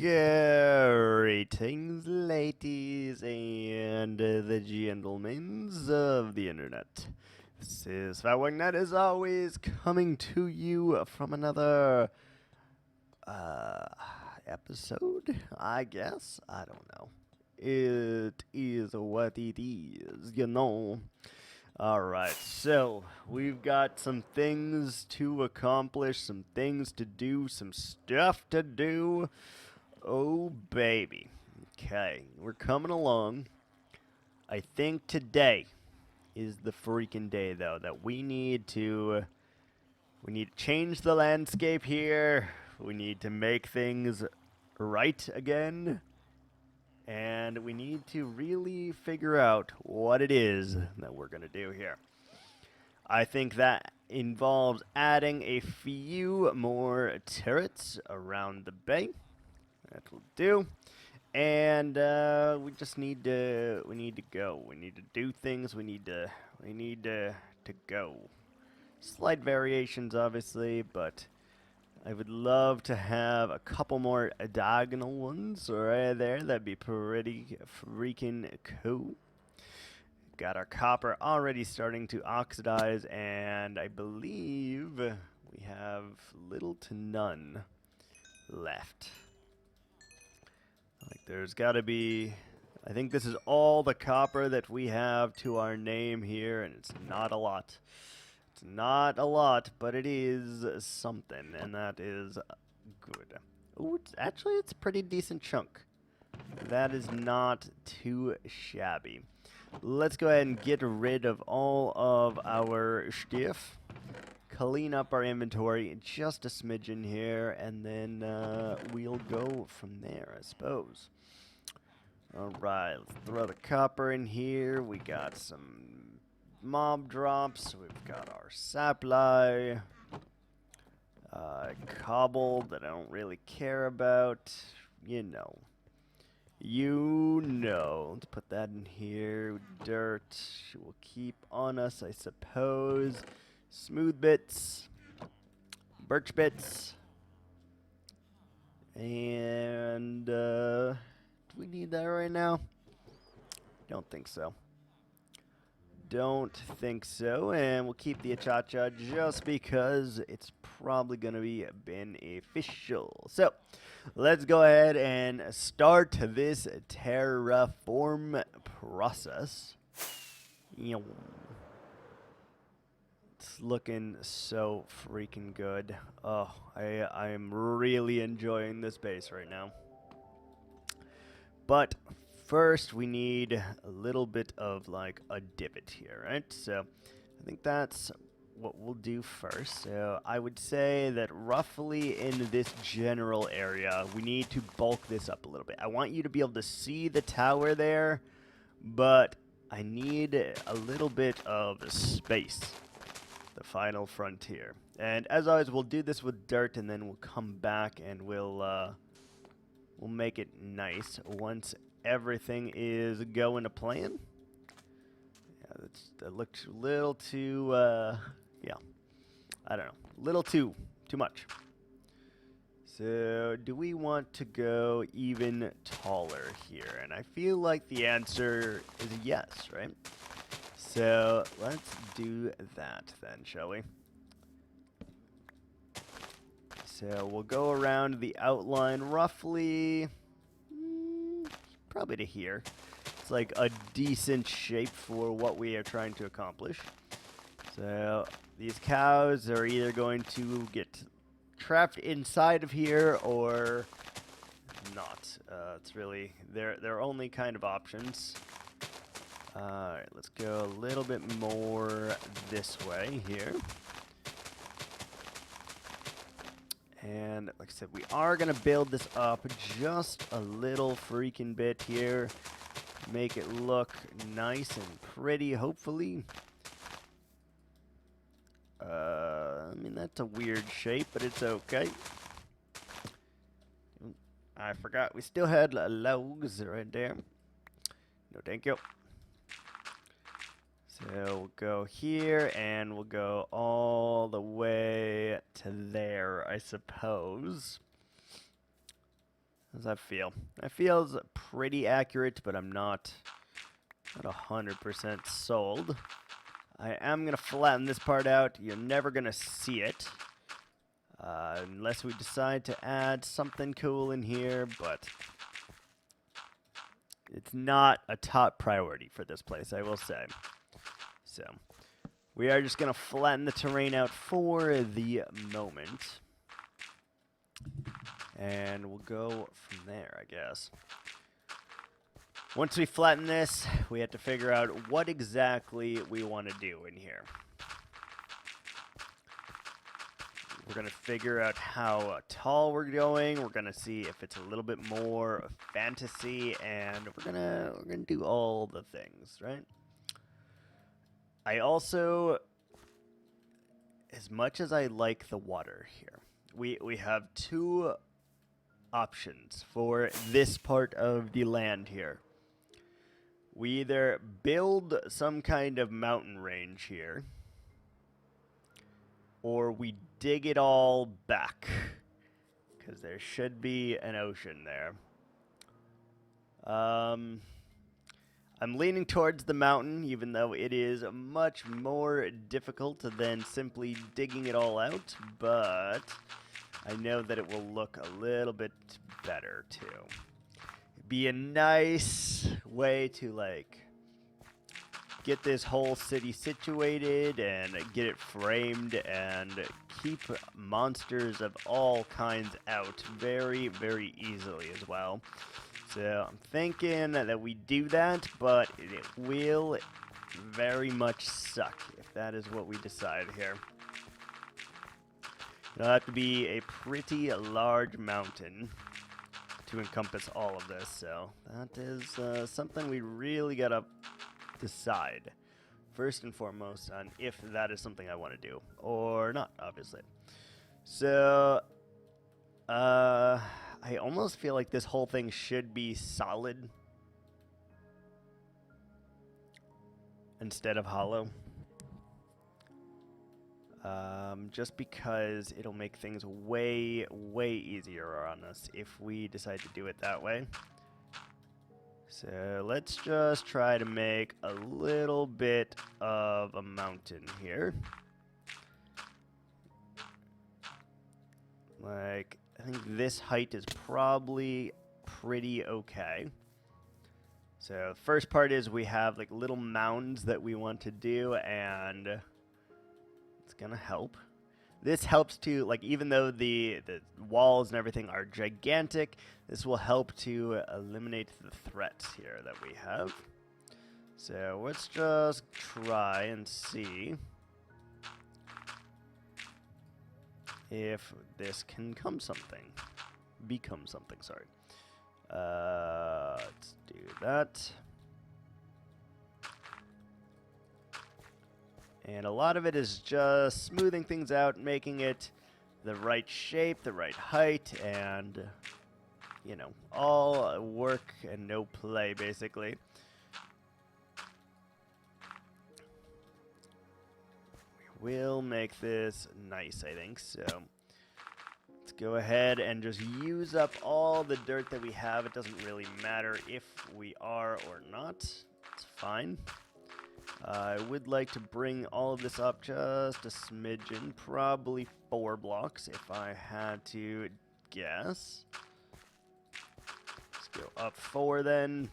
Greetings, ladies and the gentlemen of the internet. This is thefatwikingknight, as always, coming to you from another episode, I guess. I don't know. It is what it is, you know. Alright, so we've got some things to accomplish, some things to do, some stuff to do. Oh, baby. Okay, we're coming along. I think today is the freaking day, though, that we need to change the landscape here. We need to make things right again. And we need to really figure out what it is that we're going to do here. I think that involves adding a few more turrets around the bay. That will do. And we just need to go. We need to do things. We need to go. Slight variations, obviously, but I would love to have a couple more diagonal ones right there. That'd be pretty freaking cool. Got our copper already starting to oxidize, and I believe we have little to none left. Like, there's got to be, I think this is all the copper that we have to our name here, and it's not a lot. It's not a lot, but it is something, and that is good. Ooh, it's a pretty decent chunk. That is not too shabby. Let's go ahead and get rid of all of our stuff. Clean up our inventory just a smidgen here, and then we'll go from there, I suppose. Alright, let's throw the copper in here. We got some mob drops. We've got our supply. Cobble that I don't really care about. You know. Let's put that in here. Dirt will keep on us, I suppose. Smooth bits. Birch bits. And, do we need that right now? Don't think so. Don't think so. And we'll keep the achacha just because it's probably going to be beneficial. So, let's go ahead and start this terraform process. It's looking so freaking good. Oh, I'm really enjoying this base right now. But first, we need a little bit of like a divot here, right? So I think that's what we'll do first. So I would say that roughly in this general area, we need to bulk this up a little bit. I want you to be able to see the tower there, but I need a little bit of space. The final frontier. And as always, we'll do this with dirt, and then we'll come back and we'll make it nice once everything is going to plan. Yeah, that looks a little too, yeah, I don't know, a little too much. So, do we want to go even taller here? And I feel like the answer is yes, right? So, let's do that then, shall we? So, we'll go around the outline roughly, probably to here. It's like a decent shape for what we are trying to accomplish. So, these cows are either going to get trapped inside of here or not. It's really their only kind of options. Alright, let's go a little bit more this way here. And like I said, we are going to build this up just a little freaking bit here. Make it look nice and pretty, hopefully. I mean, that's a weird shape, but it's okay. I forgot we still had logs right there. No, thank you. So we'll go here, and we'll go all the way to there, I suppose. How does that feel? That feels pretty accurate, but I'm not 100% sold. I am going to flatten this part out. You're never going to see it. Unless we decide to add something cool in here, but it's not a top priority for this place, I will say. So, we are just going to flatten the terrain out for the moment. And we'll go from there, I guess. Once we flatten this, we have to figure out what exactly we want to do in here. We're going to figure out how tall we're going. We're going to see if it's a little bit more fantasy, and we're going to do all the things, right? I also, as much as I like the water here, we have two options for this part of the land here. We either build some kind of mountain range here, or we dig it all back, because there should be an ocean there. I'm leaning towards the mountain, even though it is much more difficult than simply digging it all out, but I know that it will look a little bit better, too. It'd be a nice way to, like, get this whole city situated and get it framed and keep monsters of all kinds out very, very easily as well. So I'm thinking that we do that, but it will very much suck if that is what we decide here. It'll have to be a pretty large mountain to encompass all of this, so that is something we really gotta decide first and foremost on if that is something I want to do or not, obviously. So I almost feel like this whole thing should be solid instead of hollow, just because it'll make things way easier on us if we decide to do it that way. So let's just try to make a little bit of a mountain here. Like, I think this height is probably pretty okay. So the first part is we have like little mounds that we want to do, and it's gonna help. This helps to, like, even though the walls and everything are gigantic, this will help to eliminate the threats here that we have. So let's just try and see if this can become something, sorry. Let's do that. And a lot of it is just smoothing things out, making it the right shape, the right height, and, you know, all work and no play, basically. We will make this nice, I think, so let's go ahead and just use up all the dirt that we have. It doesn't really matter if we are or not. It's fine. I would like to bring all of this up just a smidgen, probably 4 blocks if I had to guess. Let's go up 4 then.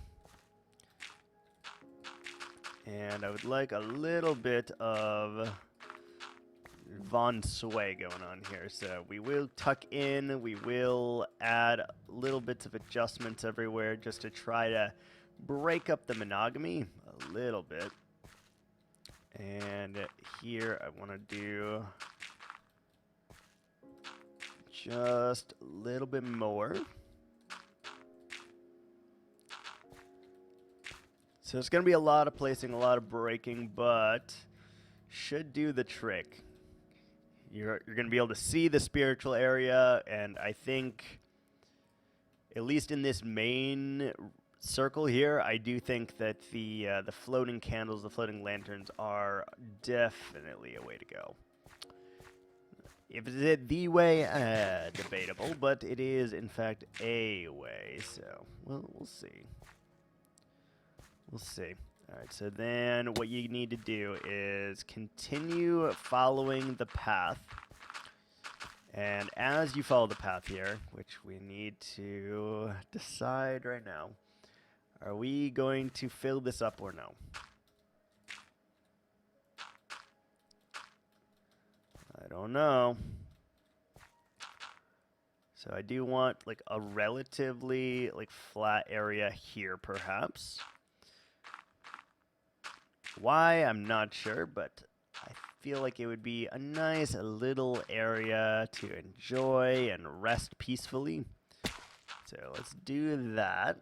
And I would like a little bit of Von Sway going on here. So we will tuck in, we will add little bits of adjustments everywhere just to try to break up the monogamy a little bit. And here I want to do just a little bit more. So it's going to be a lot of placing, a lot of breaking, but should do the trick. You're going to be able to see the spiritual area, and I think, at least in this main circle here, I do think that the floating candles, the floating lanterns, are definitely a way to go. If it's the way, debatable, but it is in fact a way. So we'll see. We'll see. All right. So then, what you need to do is continue following the path. And as you follow the path here, which we need to decide right now, are we going to fill this up or no? I don't know. So I do want like a relatively like flat area here perhaps. Why, I'm not sure, but I feel like it would be a nice little area to enjoy and rest peacefully. So let's do that.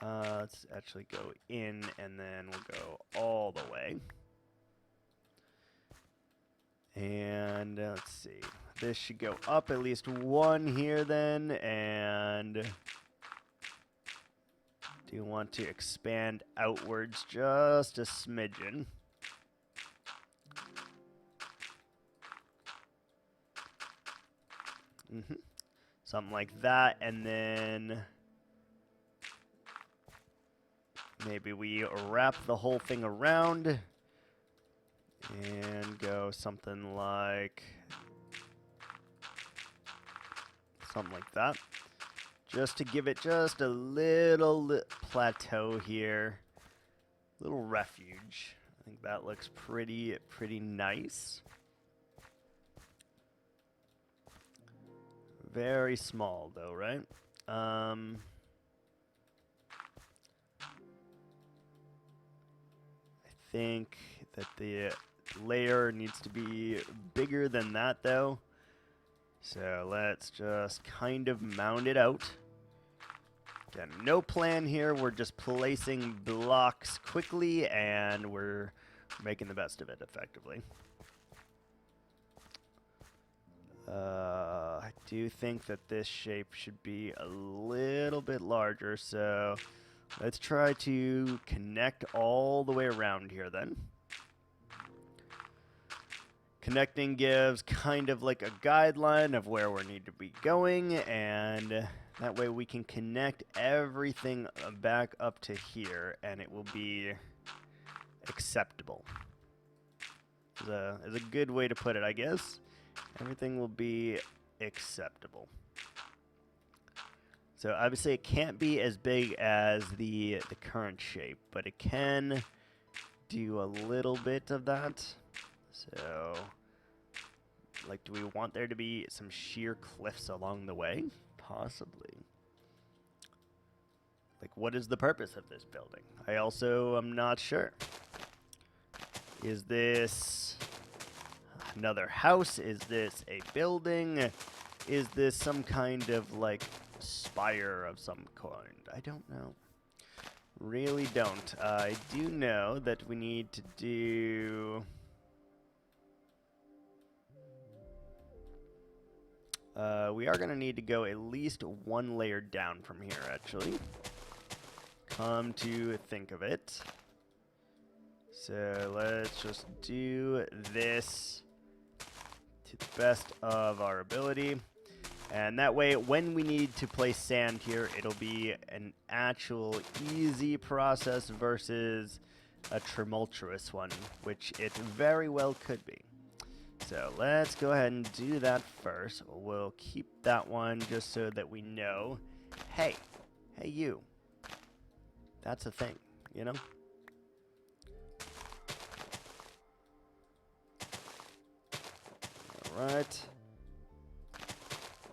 Let's actually go in and then we'll go all the way. And let's see. This should go up at least one here then, and do want to expand outwards just a smidgen. Something like that, and then maybe we wrap the whole thing around and go something like that. Just to give it just a little plateau here. Little refuge. I think that looks pretty nice. Very small though, right? I think that the layer needs to be bigger than that though. So let's just kind of mount it out. Again, no plan here. We're just placing blocks quickly and we're making the best of it effectively. I do think that this shape should be a little bit larger, so let's try to connect all the way around here then. Connecting gives kind of like a guideline of where we need to be going, and that way we can connect everything back up to here, and it will be acceptable. Is a good way to put it, I guess. Everything will be acceptable. So obviously it can't be as big as the current shape, but it can do a little bit of that. So, like, do we want there to be some sheer cliffs along the way? Possibly. Like, what is the purpose of this building? I also am not sure. Is this another house? Is this a building? Is this some kind of, like, spire of some kind? I don't know. Really don't. I do know that we need to do... we are going to need to go at least one layer down from here, actually. Come to think of it. So let's just do this to the best of our ability. And that way, when we need to place sand here, it'll be an actual easy process versus a tumultuous one, which it very well could be. So let's go ahead and do that first. We'll keep that one just so that we know, hey you, that's a thing, you know? All right.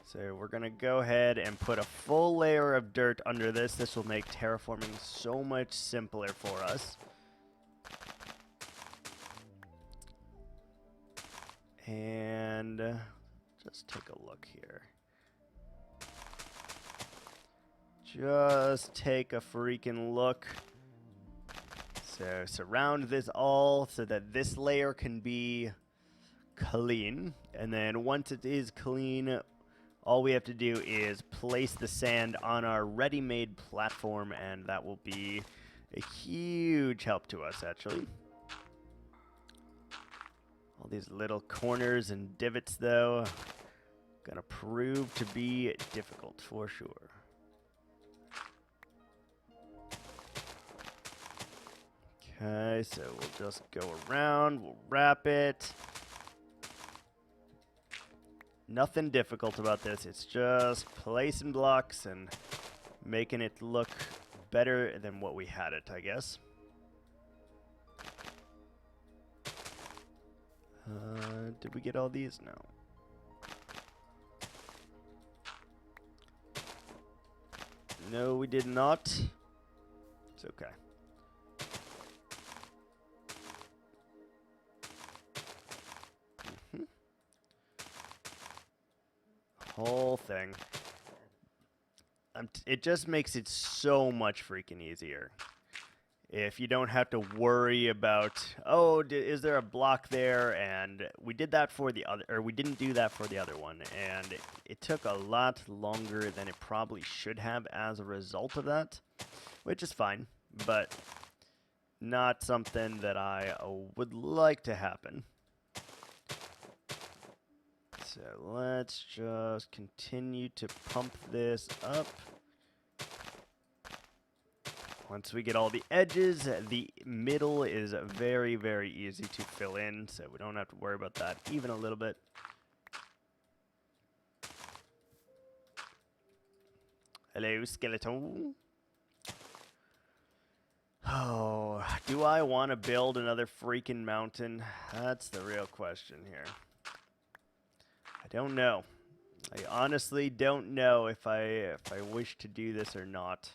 So we're going to go ahead and put a full layer of dirt under this. This will make terraforming so much simpler for us. And just take a look here. Just take a freaking look. So surround this all so that this layer can be clean. And then once it is clean, all we have to do is place the sand on our ready-made platform, and that will be a huge help to us, actually. All these little corners and divots, though, gonna prove to be difficult for sure. Okay, so we'll just go around, we'll wrap it. Nothing difficult about this, it's just placing blocks and making it look better than what we had it, I guess. Did we get all these? No. No, we did not. It's okay. Whole thing. It just makes it so much freaking easier. If you don't have to worry about, oh, is there a block there? And we did that for the other, or we didn't do that for the other one. And it took a lot longer than it probably should have as a result of that, which is fine, but not something that I would like to happen. So let's just continue to pump this up. Once we get all the edges, the middle is very, very easy to fill in, so we don't have to worry about that even a little bit. Hello, skeleton. Oh, do I want to build another freaking mountain? That's the real question here. I don't know. I honestly don't know if I wish to do this or not.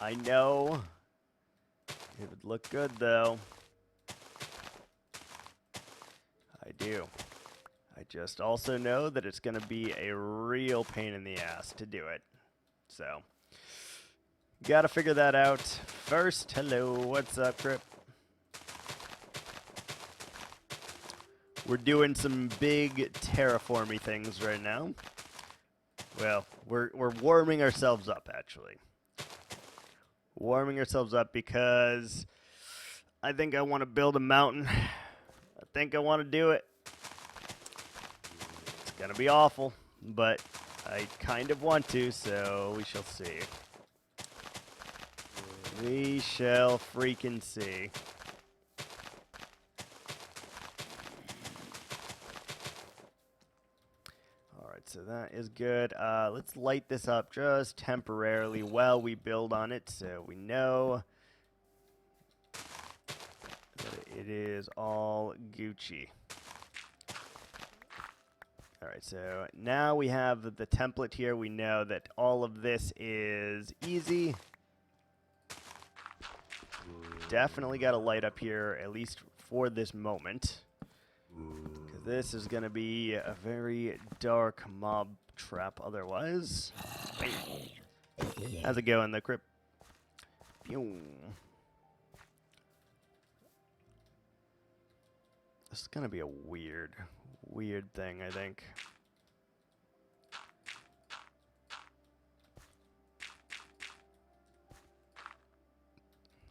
I know it would look good, though. I do. I just also know that it's going to be a real pain in the ass to do it. So, got to figure that out. First, hello, what's up, Crip? We're doing some big terraformy things right now. Well, we're warming ourselves up, actually. Warming ourselves up because I think I want to build a mountain. I think I want to do it. It's going to be awful, but I kind of want to, so we shall see. We shall freaking see. Alright, so that is good. Let's light this up just temporarily while we build on it so we know that it is all Gucci. Alright, so now we have the template here. We know that all of this is easy. Definitely got to light up here, at least for this moment. Because this is going to be a very dark mob trap otherwise. How's it going, the Crypt? Pew. This is going to be a weird thing, I think.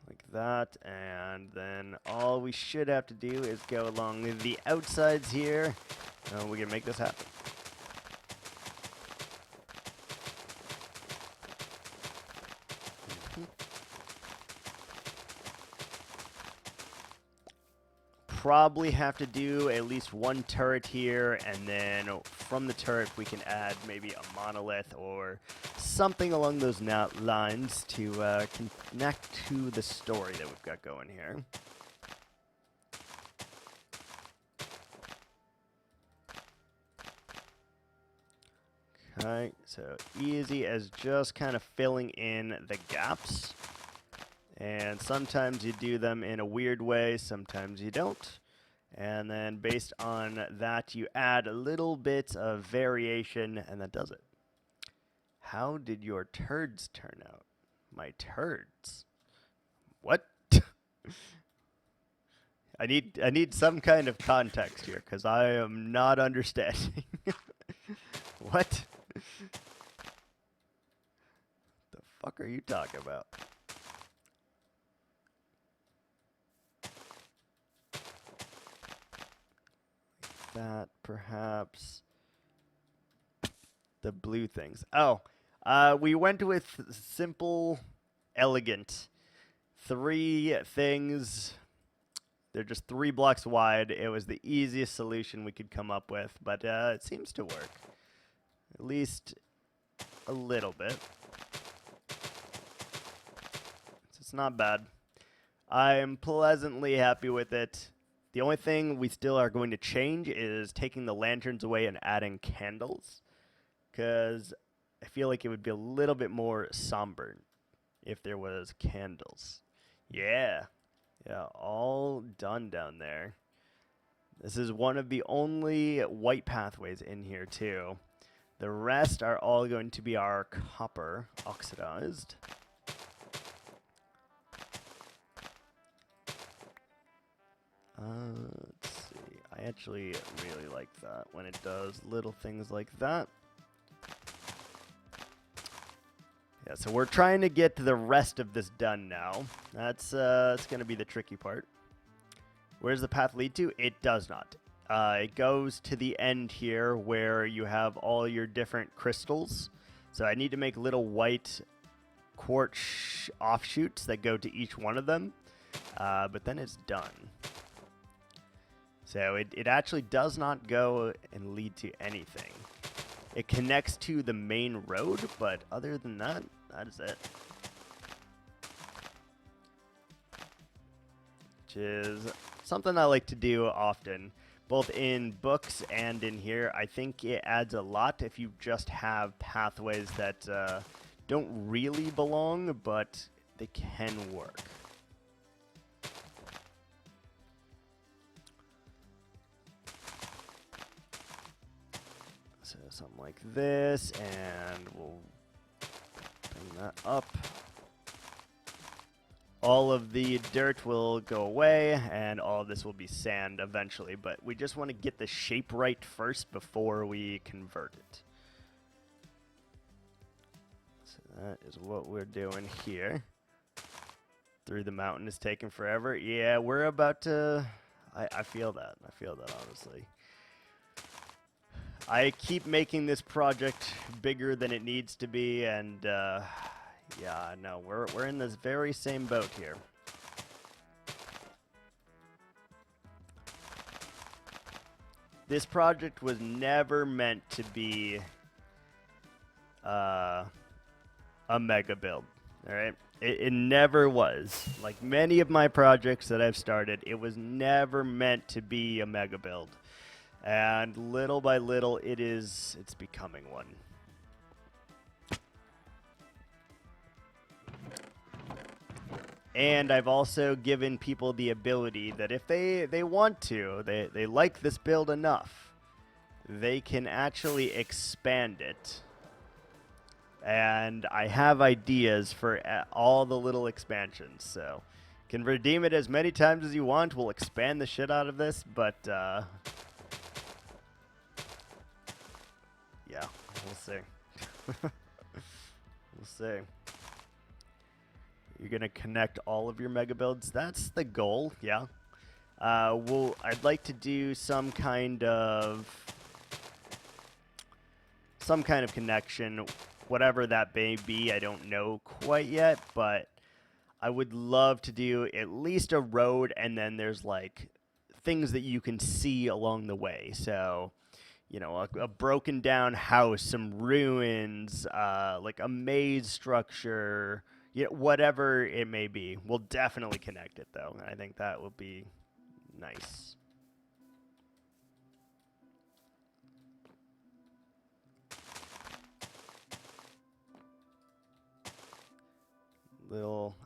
Like that, and then all we should have to do is go along the outsides here, and we can make this happen. Probably have to do at least one turret here, and then from the turret we can add maybe a monolith or something along those lines to connect to the story that we've got going here. Okay, so easy as just kind of filling in the gaps. And sometimes you do them in a weird way, sometimes you don't. And then based on that, you add a little bit of variation, and that does it. How did your turds turn out? My turds? What? I need some kind of context here, because I am not understanding. What? The fuck are you talking about? that, perhaps. The blue things. Oh, we went with simple, elegant. 3 things. They're just 3 blocks wide. It was the easiest solution we could come up with, but it seems to work. At least a little bit. It's not bad. I'm pleasantly happy with it. The only thing we still are going to change is taking the lanterns away and adding candles, because I feel like it would be a little bit more somber if there was candles. Yeah, all done down there. This is one of the only white pathways in here too. The rest are all going to be our copper oxidized. Let's see. I actually really like that when it does little things like that. Yeah, so we're trying to get the rest of this done now. That's going to be the tricky part. Where does the path lead to? It does not. It goes to the end here where you have all your different crystals. So I need to make little white quartz offshoots that go to each one of them. But then it's done. So it actually does not go and lead to anything. It connects to the main road, but other than that, that is it. Which is something I like to do often, both in books and in here. I think it adds a lot if you just have pathways that don't really belong, but they can work. So something like this, and we'll bring that up. All of the dirt will go away, and all of this will be sand eventually, but we just want to get the shape right first before we convert it. So that is what we're doing here. Through the mountain is taking forever. Yeah, we're about to... I feel that. I feel that, honestly. I keep making this project bigger than it needs to be, and yeah, no, we're in this very same boat here. This project was never meant to be a mega build, all right? It never was. Like many of my projects that I've started, it was never meant to be a mega build. And little by little, it's becoming one. And I've also given people the ability that if they want to, they like this build enough, they can actually expand it. And I have ideas for all the little expansions, so can redeem it as many times as you want. We'll expand the shit out of this, but yeah, we'll see. We'll see. You're gonna connect all of your mega builds. That's the goal, yeah. I'd like to do some kind of connection, whatever that may be. I don't know quite yet, but I would love to do at least a road, and then there's like things that you can see along the way. So, you know, a broken down house, some ruins, like a maze structure, yeah, whatever it may be. We'll definitely connect it, though. I think that will be nice.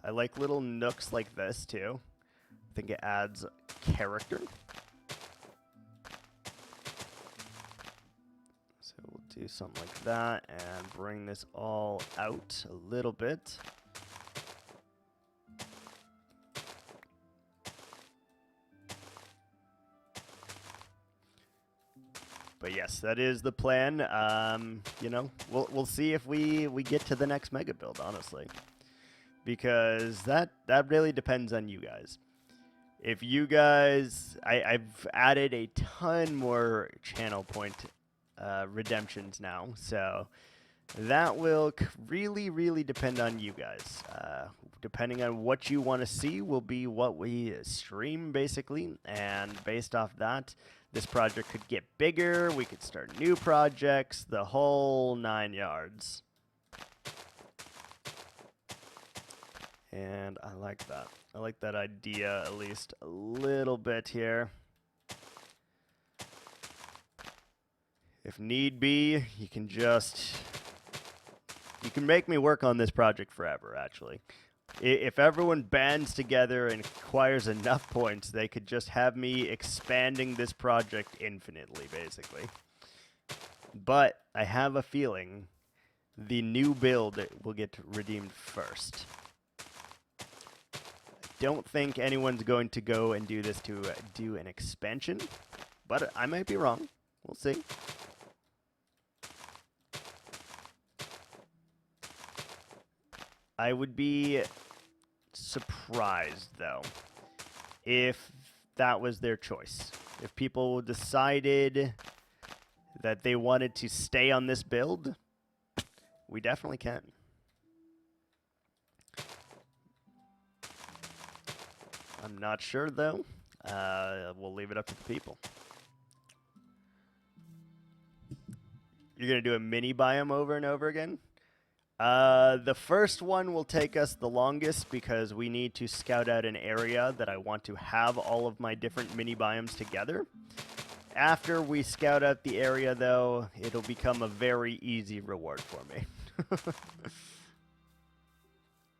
I like little nooks like this, too. I think it adds character. So we'll do something like that and bring this all out a little bit. But yes, that is the plan. You know, we'll see if we get to the next mega build, honestly, because that really depends on you guys. If you guys, I've added a ton more channel point redemptions now, so that will really, really depend on you guys. Depending on what you want to see will be what we stream, basically, and based off that, this project could get bigger, we could start new projects, the whole 9 yards. And I like that. I like that idea at least a little bit here. If need be, you can make me work on this project forever, actually. If everyone bands together and acquires enough points, they could just have me expanding this project infinitely, basically. But I have a feeling the new build will get redeemed first. Don't think anyone's going to go and do this to do an expansion, but I might be wrong. We'll see. I would be surprised, though, if that was their choice. If people decided that they wanted to stay on this build, we definitely can. I'm not sure, though. We'll leave it up to the people. You're going to do a mini biome over and over again? The first one will take us the longest because we need to scout out an area that I want to have all of my different mini biomes together. After we scout out the area, though, it'll become a very easy reward for me.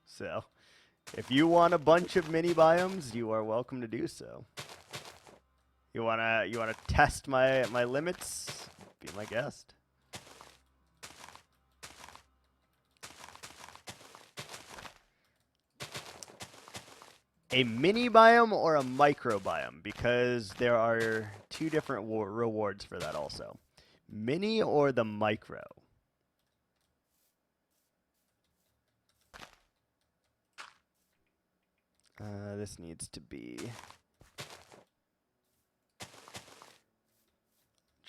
So, if you want a bunch of mini biomes, you are welcome to do so. You wanna test my limits? Be my guest. A mini biome or a micro biome, because there are two different rewards for that also. Mini or the micro? This needs to be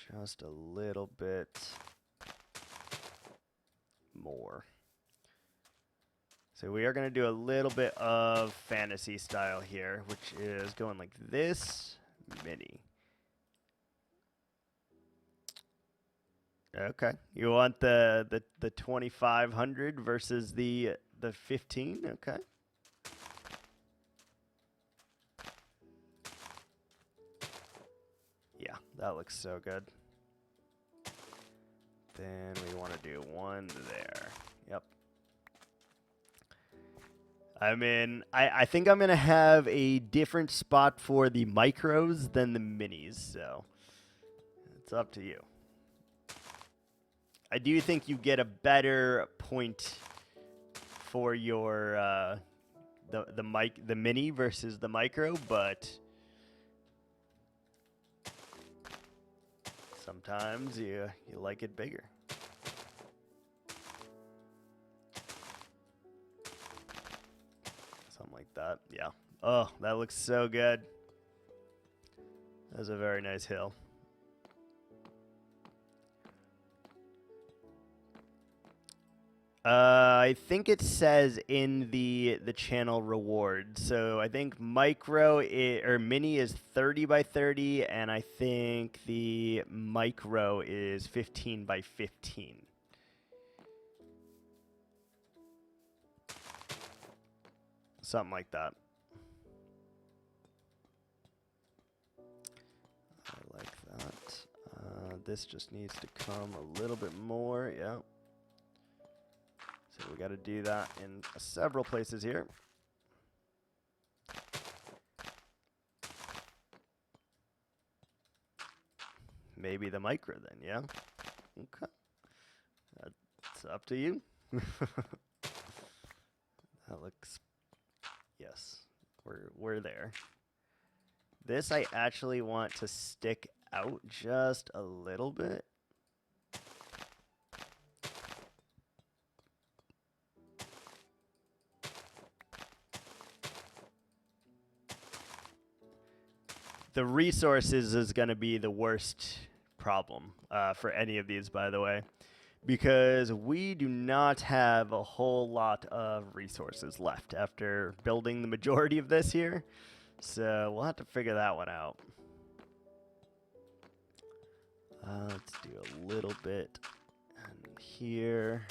just a little bit more. So we are going to do a little bit of fantasy style here, which is going like this, mini. Okay. You want the 2500 versus the 15? Okay. Yeah, that looks so good. Then we want to do one there. Yep. I mean, I think I'm going to have a different spot for the micros than the minis, so it's up to you. I do think you get a better point for your the mini versus the micro, but sometimes you like it bigger. Something like that. Yeah. Oh, that looks so good. That's a very nice hill. I think it says in the channel reward. So I think micro or mini is 30 by 30, and I think the micro is 15 by 15. Something like that. I like that. This just needs to come a little bit more. Yeah. So we got to do that in several places here. Maybe the micro then, yeah? Okay. That's up to you. That looks... Yes, we're there. This I actually want to stick out just a little bit. The resources is going to be the worst problem for any of these, by the way, because we do not have a whole lot of resources left after building the majority of this here. So we'll have to figure that one out. Let's do a little bit here.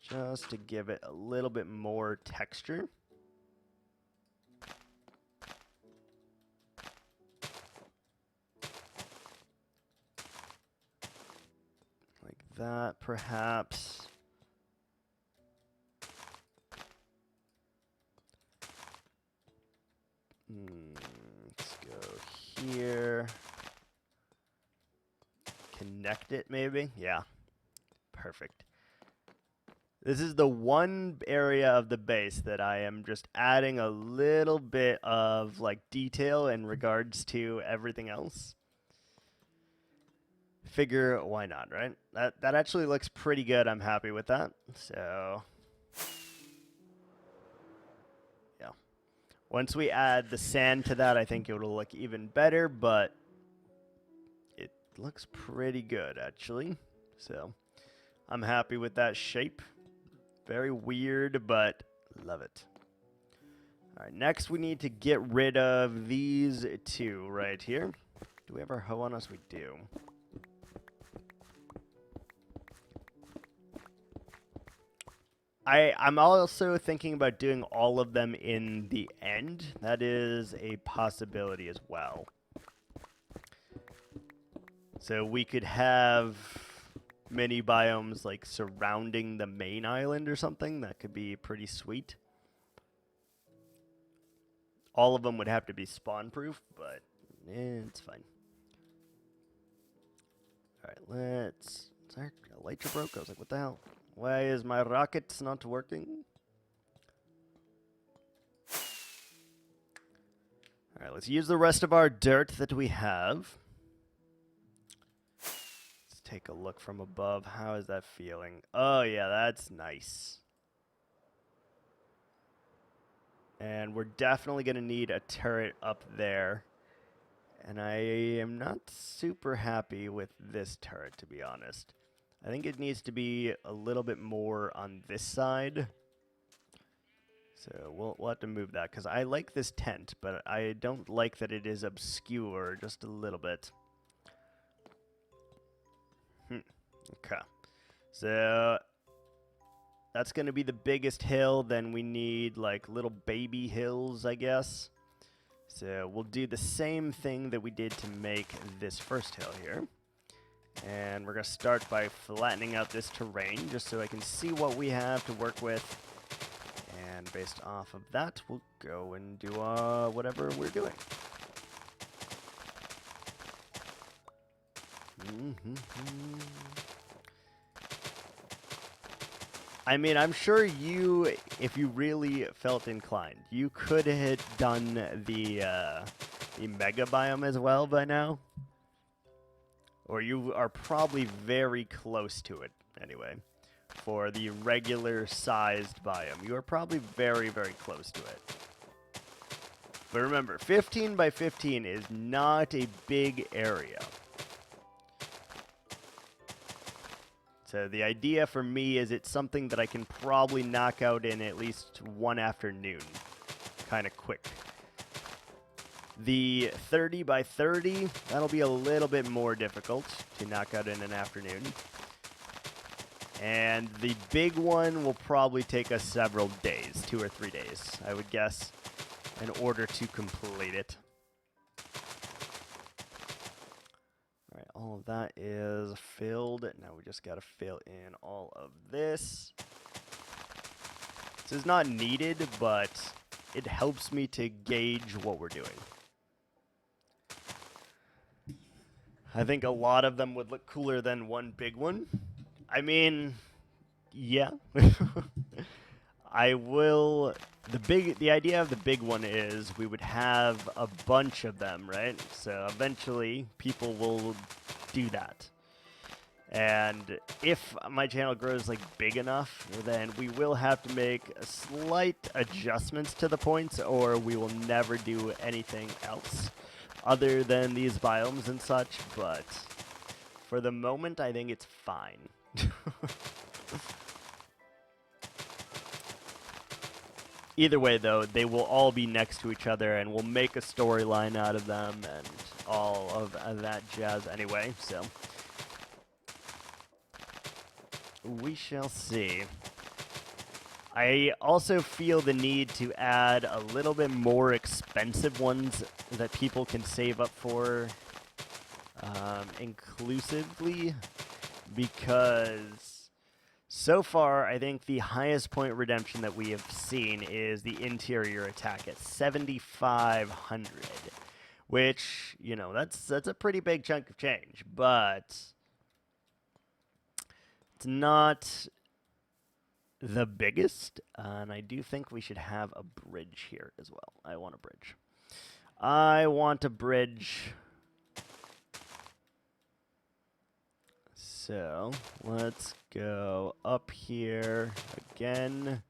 Just to give it a little bit more texture. Like that, perhaps. Let's go here. Connect it, maybe? Yeah. Perfect. This is the one area of the base that I am just adding a little bit of like detail in regards to everything else. Figure why not, right? That actually looks pretty good. I'm happy with that. So yeah. Once we add the sand to that, I think it'll look even better, but it looks pretty good actually. So I'm happy with that shape. Very weird, but love it. All right, next we need to get rid of these two right here. Do we have our hoe on us? We do. I'm also thinking about doing all of them in the end. That is a possibility as well. So we could have mini biomes like surrounding the main island or something. That could be pretty sweet. All of them would have to be spawn proof, but it's fine. All right, let's. Sorry, elytra broke. I was like, what the hell? Why is my rocket not working? All right, let's use the rest of our dirt that we have. Take a look from above. How is that feeling? Oh, yeah, that's nice. And we're definitely going to need a turret up there. And I am not super happy with this turret, to be honest. I think it needs to be a little bit more on this side. So we'll have to move that, because I like this tent, but I don't like that it is obscure just a little bit. Okay, so that's going to be the biggest hill. Then we need like little baby hills, I guess. So we'll do the same thing that we did to make this first hill here. And we're going to start by flattening out this terrain just so I can see what we have to work with. And based off of that, we'll go and do whatever we're doing. I mean, I'm sure you, if you really felt inclined, you could have done the mega biome as well by now. Or you are probably very close to it, anyway. For the regular sized biome, you are probably very, very close to it. But remember, 15 by 15 is not a big area. So the idea for me is it's something that I can probably knock out in at least one afternoon. Kind of quick. The 30 by 30, that'll be a little bit more difficult to knock out in an afternoon. And the big one will probably take us several days, 2 or 3 days, I would guess, in order to complete it. Alright, all of that is filled. Now we just gotta fill in all of this. This is not needed, but it helps me to gauge what we're doing. I think a lot of them would look cooler than one big one. I mean, yeah. I will. The idea of the big one is we would have a bunch of them, right? So eventually people will do that. And if my channel grows like big enough, then we will have to make slight adjustments to the points, or we will never do anything else other than these biomes and such. But for the moment, I think it's fine. Either way, though, they will all be next to each other, and we'll make a storyline out of them and all of that jazz anyway, so we shall see. I also feel the need to add a little bit more expensive ones that people can save up for inclusively, because so far, I think the highest point redemption that we have seen is the interior attack at 7,500, which, you know, that's a pretty big chunk of change, but it's not the biggest, and I do think we should have a bridge here as well. I want a bridge. I want a bridge. So let's go up here again.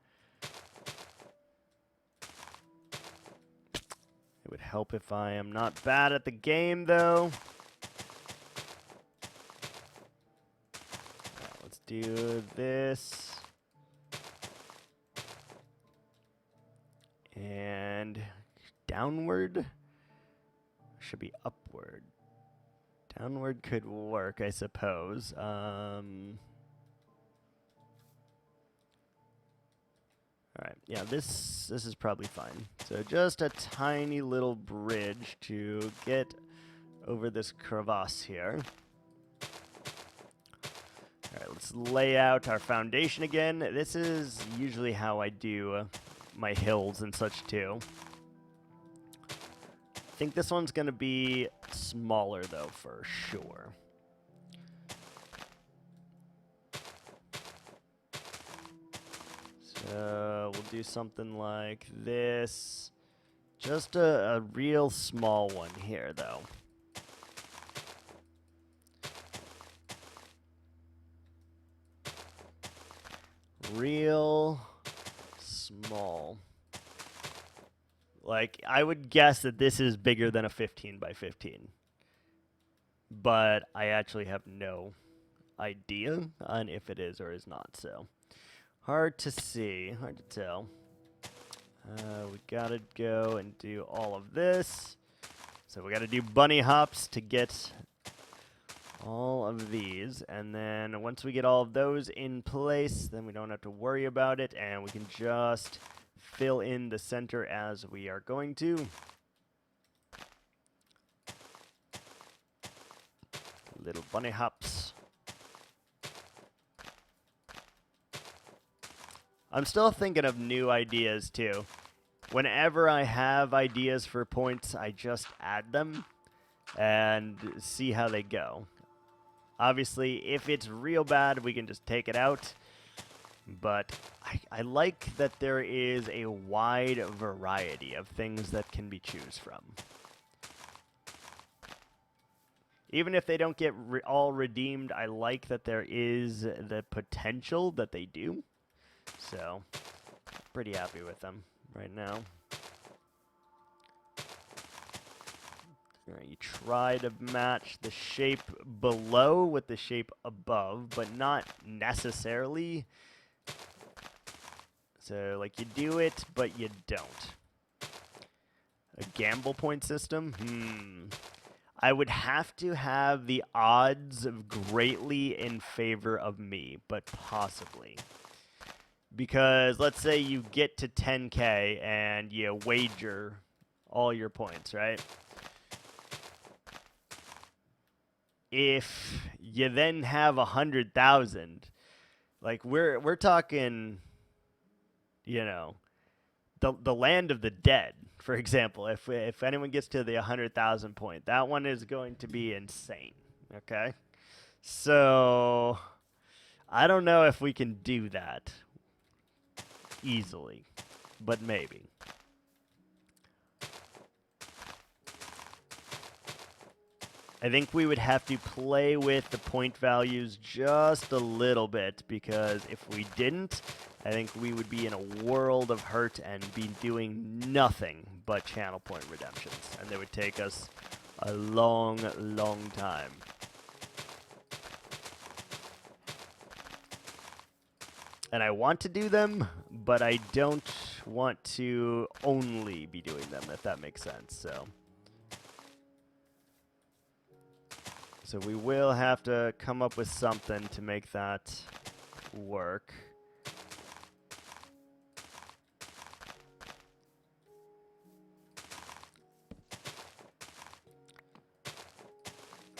It would help if I am not bad at the game, though. Right, let's do this. And downward should be upward. Downward could work, I suppose. All right, yeah, this is probably fine. So just a tiny little bridge to get over this crevasse here. All right, let's lay out our foundation again. This is usually how I do my hills and such too. I think this one's going to be smaller, though, for sure. So we'll do something like this. Just a real small one here, though. Real small. Like, I would guess that this is bigger than a 15 by 15. But I actually have no idea on if it is or is not, so hard to see, hard to tell. We gotta go and do all of this. So we gotta do bunny hops to get all of these, and then once we get all of those in place, then we don't have to worry about it, and we can just fill in the center as we are going to. Little bunny hops. I'm still thinking of new ideas too. Whenever I have ideas for points, I just add them and see how they go. Obviously, if it's real bad, we can just take it out. But I like that there is a wide variety of things that can be choose from. Even if they don't get all redeemed, I like that there is the potential that they do. So, pretty happy with them right now. You try to match the shape below with the shape above, but not necessarily. So, like, you do it, but you don't. A gamble point system? I would have to have the odds greatly in favor of me, but possibly. Because let's say you get to 10K and you wager all your points, right? If you then have 100,000, like we're talking, you know, the land of the dead, for example. If anyone gets to the 100,000 point, that one is going to be insane. Okay, so I don't know if we can do that easily, but maybe. I think we would have to play with the point values just a little bit, because if we didn't, I think we would be in a world of hurt and be doing nothing but channel point redemptions, and they would take us a long, long time. And I want to do them, but I don't want to only be doing them, if that makes sense. So we will have to come up with something to make that work.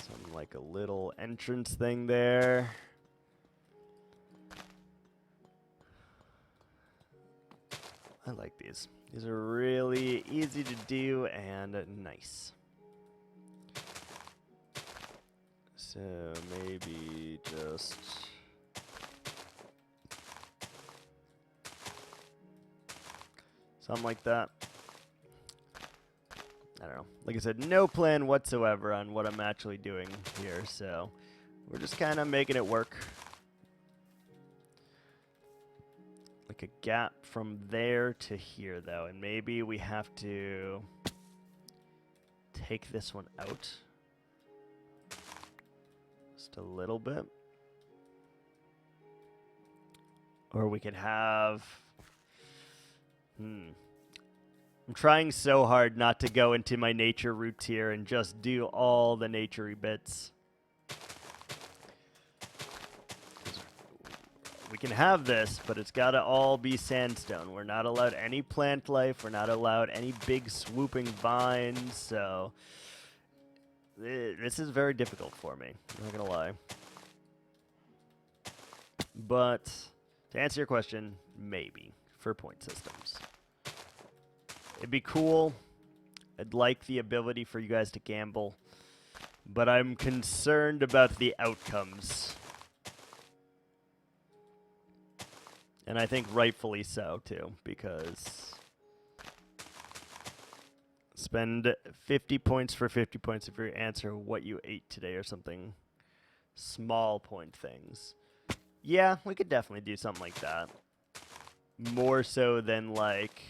Some like a little entrance thing there. I like these. These are really easy to do and nice. So maybe just something like that. I don't know. Like I said, no plan whatsoever on what I'm actually doing here, so we're just kind of making it work. Like a gap from there to here, though, and maybe we have to take this one out just a little bit. Or we could have... I'm trying so hard not to go into my nature roots here and just do all the nature-y bits. We can have this, but it's got to all be sandstone. We're not allowed any plant life. We're not allowed any big swooping vines. So this is very difficult for me. I'm not going to lie. But to answer your question, maybe for point systems. It'd be cool. I'd like the ability for you guys to gamble. But I'm concerned about the outcomes. And I think rightfully so, too, because spend 50 points for 50 points if you answer what you ate today or something. Small point things. Yeah, we could definitely do something like that. More so than like,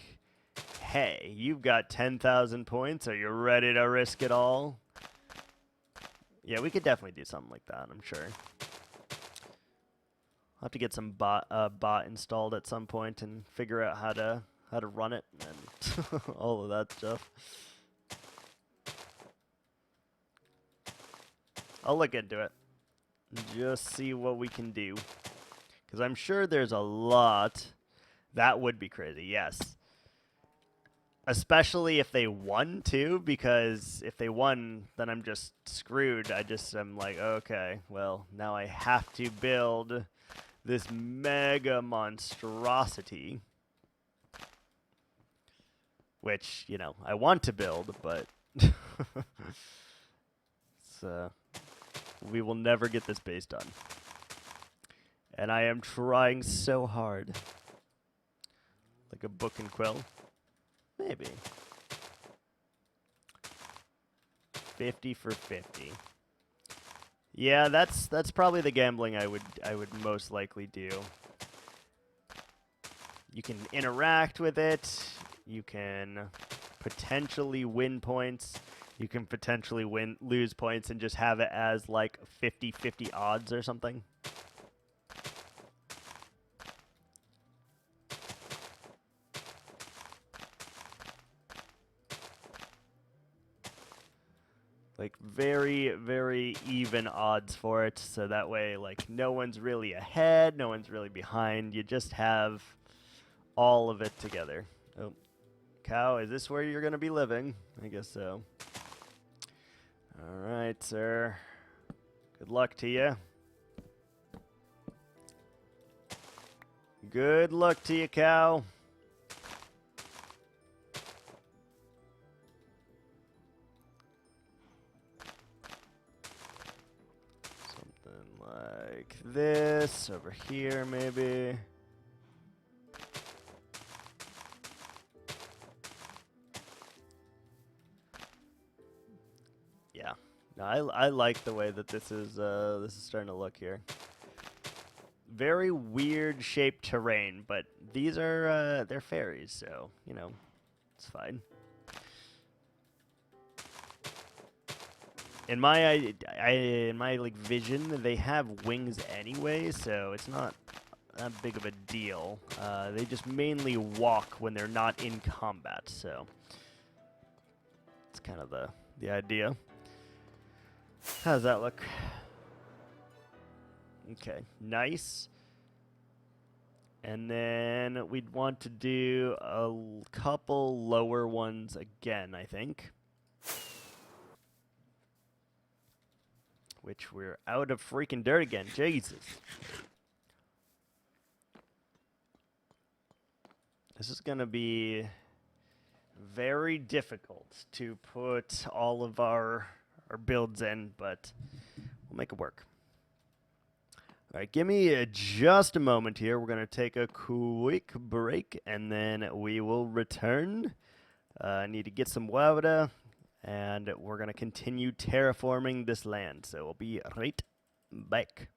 hey, you've got 10,000 points. Are you ready to risk it all? Yeah, we could definitely do something like that, I'm sure. I'll have to get some bot installed at some point and figure out how to run it and all of that stuff. I'll look into it. Just see what we can do. Because I'm sure there's a lot. That would be crazy, yes. Especially if they won, too, because if they won, then I'm just screwed. I'm like, okay, well, now I have to build this mega monstrosity. Which, you know, I want to build, but we will never get this base done. And I am trying so hard. Like a book and quill. Maybe. 50 for 50. Yeah, that's probably the gambling I would most likely do. You can interact with it. You can potentially win points. You can potentially lose points and just have it as like 50-50 odds or something. Like very, very even odds for it, so that way like no one's really ahead, no one's really behind. You just have all of it together. Oh, cow, is this where you're going to be living? I guess so. All right, sir. Good luck to you. Good luck to you, cow. Like this, over here maybe. Yeah, No, I like the way that this is starting to look here. Very weird shaped terrain, but these are they're fairies, so you know it's fine. In my in my like vision, they have wings anyway, so it's not that big of a deal. They just mainly walk when they're not in combat, so it's kind of the idea. How does that look? Okay, nice. And then we'd want to do a couple lower ones again, I think. Which we're out of freaking dirt again. Jesus. This is going to be very difficult to put all of our builds in, but we'll make it work. All right, give me just a moment here. We're going to take a quick break, and then we will return. I need to get some water, and we're going to continue terraforming this land. So we'll be right back.